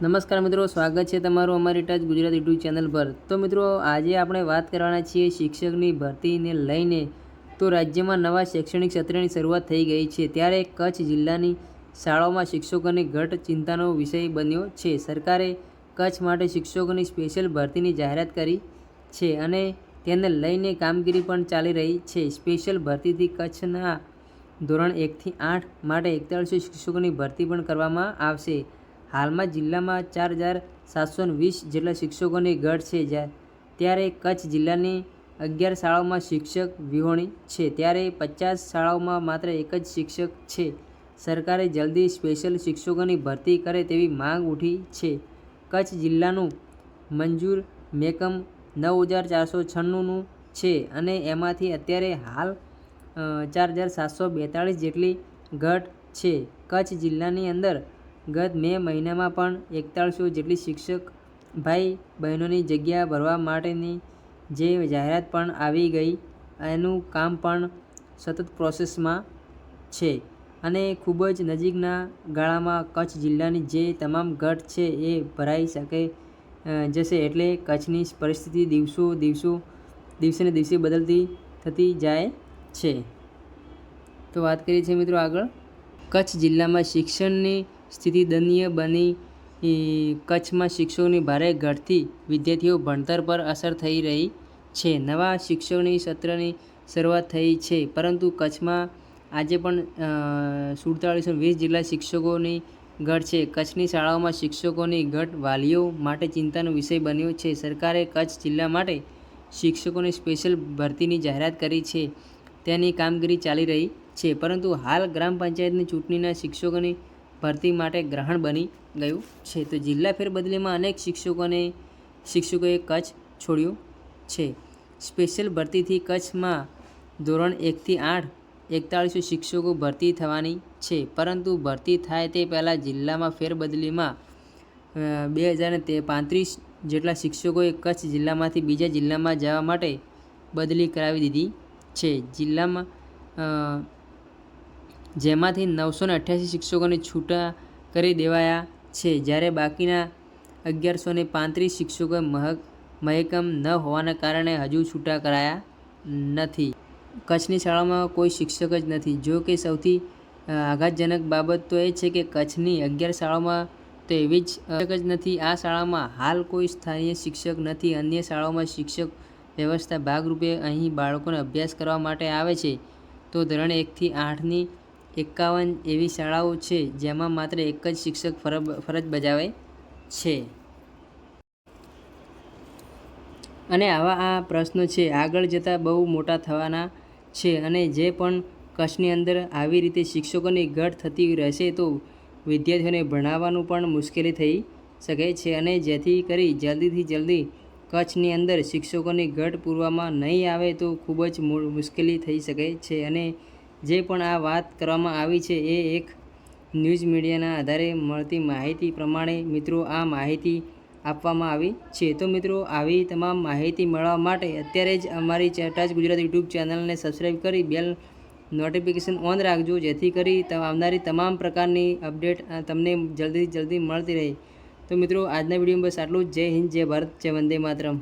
નમસ્કાર મિત્રો, સ્વાગત છે તમારું અમારી ટચ ગુજરાત યુટ્યુબ ચેનલ પર। તો મિત્રો, આજે આપણે વાત કરવાના છીએ શિક્ષકની ભરતીને લઈને। તો રાજ્યમાં નવા શૈક્ષણિક સત્રની શરૂઆત થઈ ગઈ છે, ત્યારે કચ્છ જિલ્લાની શાળાઓમાં શિક્ષકોની ઘટ ચિંતાનો વિષય બન્યો છે। સરકારે કચ્છ માટે શિક્ષકોની સ્પેશિયલ ભરતીની જાહેરાત કરી છે અને તેને લઈને કામગીરી પણ ચાલી રહી છે। સ્પેશિયલ ભરતીથી કચ્છના ધોરણ 1 થી 8 માટે 4100 શિક્ષકોની ભરતી પણ કરવામાં આવશે। હાલમાં જિલ્લામાં 4720 જેટલા શિક્ષકોની ઘટ છે, ત્યારે કચ્છ જિલ્લાની 11 શાળાઓમાં શિક્ષક વિહોણી છે, ત્યારે 50 શાળાઓમાં માત્ર એક જ શિક્ષક છે। સરકારે જલ્દી સ્પેશિયલ શિક્ષકોની ભરતી કરે તેવી માંગ ઉઠી છે। કચ્છ જિલ્લાનું મંજૂર મહેકમ 9496નું છે અને એમાંથી અત્યારે હાલ 4742 જેટલી ઘટ છે। કચ્છ જિલ્લાની અંદર ગત મે મહિનામાં પણ 4100 જેટલી શિક્ષક ભાઈ બહેનોની જગ્યા ભરવા માટેની જે જાહેરાત પણ આવી ગઈ, એનું કામ પણ સતત પ્રોસેસમાં છે અને ખૂબ જ નજીકના ગાળામાં કચ્છ જિલ્લાની જે તમામ ઘટ છે એ ભરાઈ જશે। એટલે કચ્છની પરિસ્થિતિ દિવસે ને દિવસે બદલતી થતી જાય છે। તો વાત કરીએ છીએ મિત્રો આગળ, કચ્છ જિલ્લામાં શિક્ષણની સ્થિતિ દયનીય બની। કચ્છમાં શિક્ષકોની ભારે ઘટથી વિદ્યાર્થીઓ ભણતર પર અસર થઈ રહી છે। નવા શિક્ષણિક સત્રની શરૂઆત થઈ છે, પરંતુ કચ્છમાં આજે પણ 4720 જેટલા શિક્ષકોની ઘટ છે। કચ્છની શાળાઓમાં શિક્ષકોની ઘટ વાલીઓ માટે ચિંતાનો વિષય બન્યો છે। સરકારે કચ્છ જિલ્લા માટે શિક્ષકોની સ્પેશિયલ ભરતીની જાહેરાત કરી છે, તેની કામગીરી ચાલી રહી છે, પરંતુ હાલ ગ્રામ પંચાયતની ચૂંટણીના શિક્ષકોની ભરતી માટે ગ્રહણ બની ગયું છે। તો જિલ્લા ફેરબદલીમાં અનેક શિક્ષકોએ કચ્છ છોડ્યું છે। સ્પેશિયલ ભરતીથી કચ્છમાં ધોરણ 1 થી 8 4100 શિક્ષકો ભરતી થવાની છે, પરંતુ ભરતી થાય તે પહેલાં જિલ્લામાં ફેરબદલીમાં 2035 જેટલા શિક્ષકોએ કચ્છ જિલ્લામાંથી બીજા જિલ્લામાં જવા માટે બદલી કરાવી દીધી છે, જેમાંથી 988 શિક્ષકોને છૂટા કરી દેવાયા છે, જ્યારે બાકીના 1135 શિક્ષકો મહેકમ ન હોવાના કારણે હજુ છૂટા કરાયા નથી। કચ્છની શાળામાં કોઈ શિક્ષક જ નથી। જો કે સૌથી આઘાતજનક બાબત તો એ છે કે કચ્છની 11 શાળાઓમાં તો એવી જ શિક્ષક જ નથી। આ શાળામાં હાલ કોઈ સ્થાનિય શિક્ષક નથી। અન્ય શાળાઓમાં શિક્ષક વ્યવસ્થા ભાગરૂપે અહીં બાળકોને અભ્યાસ કરવા માટે આવે છે। તો ધોરણ 1 થી 8ની 51 એવી શાળાઓ છે જેમાં માત્ર એક જ શિક્ષક ફરજ બજાવે છે। અને આવા આ પ્રશ્નો છે આગળ જતાં બહુ મોટા થવાના છે, અને જે પણ કચ્છની અંદર આવી રીતે શિક્ષકોની ઘટ થતી રહેશે તો વિદ્યાર્થીઓને ભણાવવાનું પણ મુશ્કેલી થઈ શકે છે, અને જેથી કરી જલ્દીથી જલ્દી કચ્છની અંદર શિક્ષકોની ઘટ પૂરવામાં નહીં આવે તો ખૂબ જ મુશ્કેલી થઈ શકે છે। અને જે પણ આ વાત કરવામાં આવી છે એ એક ન્યૂઝ મીડિયાના આધારે મળતી માહિતી પ્રમાણે મિત્રો આ માહિતી આપવામાં આવી છે। તો મિત્રો, આવી તમામ માહિતી મેળવવા માટે અત્યારે જ અમારી ટચ ગુજરાત યુટ્યુબ ચેનલને સબસ્ક્રાઈબ કરી બેલ નોટિફિકેશન ઓન રાખજો, જેથી કરી આવનારી તમામ પ્રકારની અપડેટ તમને જલ્દી મળતી રહે। તો મિત્રો, આજના વિડીયોમાં બસ આટલું જ। જય હિન્દ, જય ભારત, જય વંદે માતરમ।